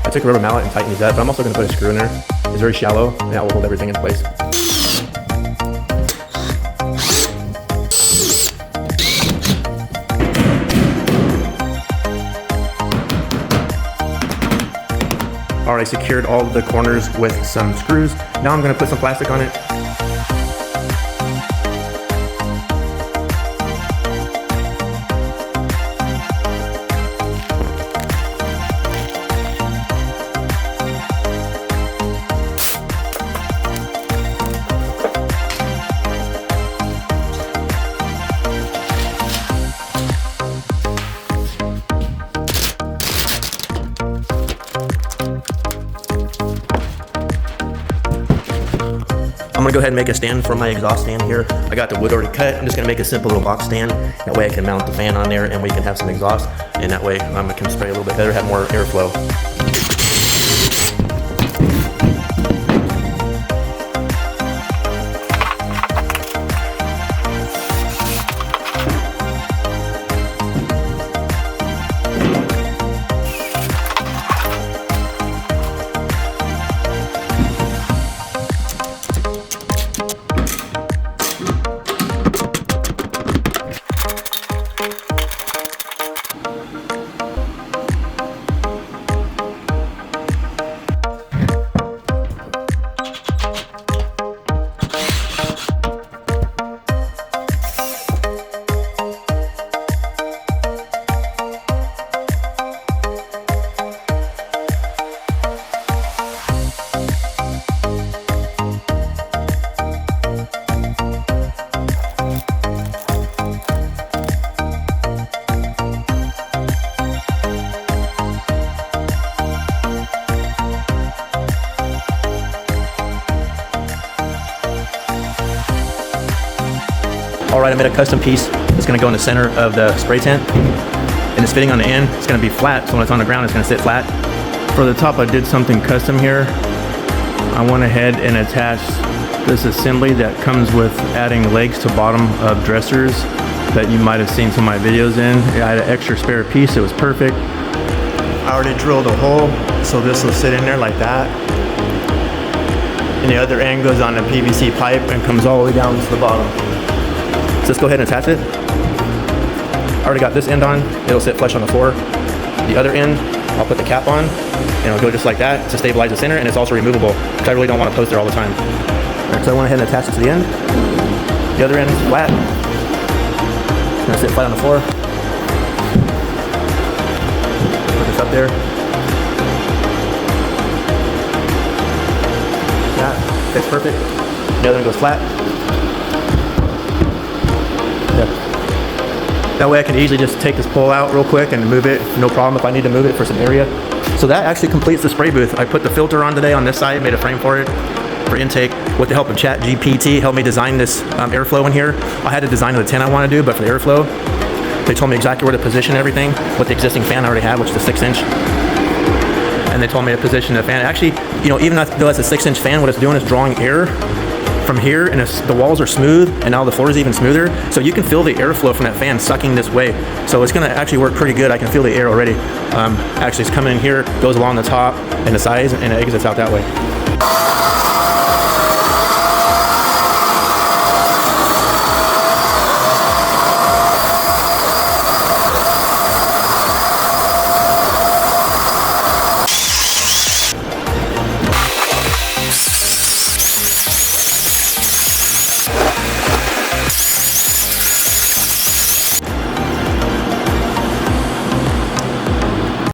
I took a rubber mallet and tightened these up, but I'm also going to put a screw in there. It's very shallow, and that will hold everything in place. Alright, I secured all of the corners with some screws. Now I'm going to put some plastic on it. I'm gonna go ahead and make a stand for my exhaust stand here. I got the wood already cut. I'm just gonna make a simple little box stand. That way I can mount the fan on there and we can have some exhaust. And that way I can spray a little bit better, have more airflow. Alright, I made a custom piece that's going to go in the center of the spray tent, and it's fitting on the end. It's going to be flat, so when it's on the ground it's going to sit flat. For the top I did something custom here. I went ahead and attached this assembly that comes with adding legs to bottom of dressers that you might have seen some of my videos in. I had an extra spare piece, it was perfect. I already drilled a hole, so this will sit in there like that. And the other end goes on a PVC pipe and comes all the way down to the bottom. So let's go ahead and attach it. I already got this end on, it'll sit flush on the floor. The other end, I'll put the cap on, and it'll go just like that to stabilize the center, and it's also removable, because I really don't want to post there all the time. Alright, so I went ahead and attached it to the end. The other end is flat. It's going to sit flat on the floor. Put this up there. That fits perfect. The other one goes flat. That way I can easily just take this pole out real quick and move it, no problem if I need to move it for some area. So that actually completes the spray booth. I put the filter on today on this side, made a frame for it, for intake. With the help of ChatGPT, helped me design this airflow in here. I had to design the 10 I want to do, but for the airflow, they told me exactly where to position everything with the existing fan I already have, which is a 6-inch. And they told me to position the fan. Actually, you know, even though it's a 6-inch fan, what it's doing is drawing air from here, and the walls are smooth, and now the floor is even smoother, so you can feel the airflow from that fan sucking this way. So it's going to actually work pretty good. I can feel the air already. Actually, it's coming in here, goes along the top and the sides, and it exits out that way.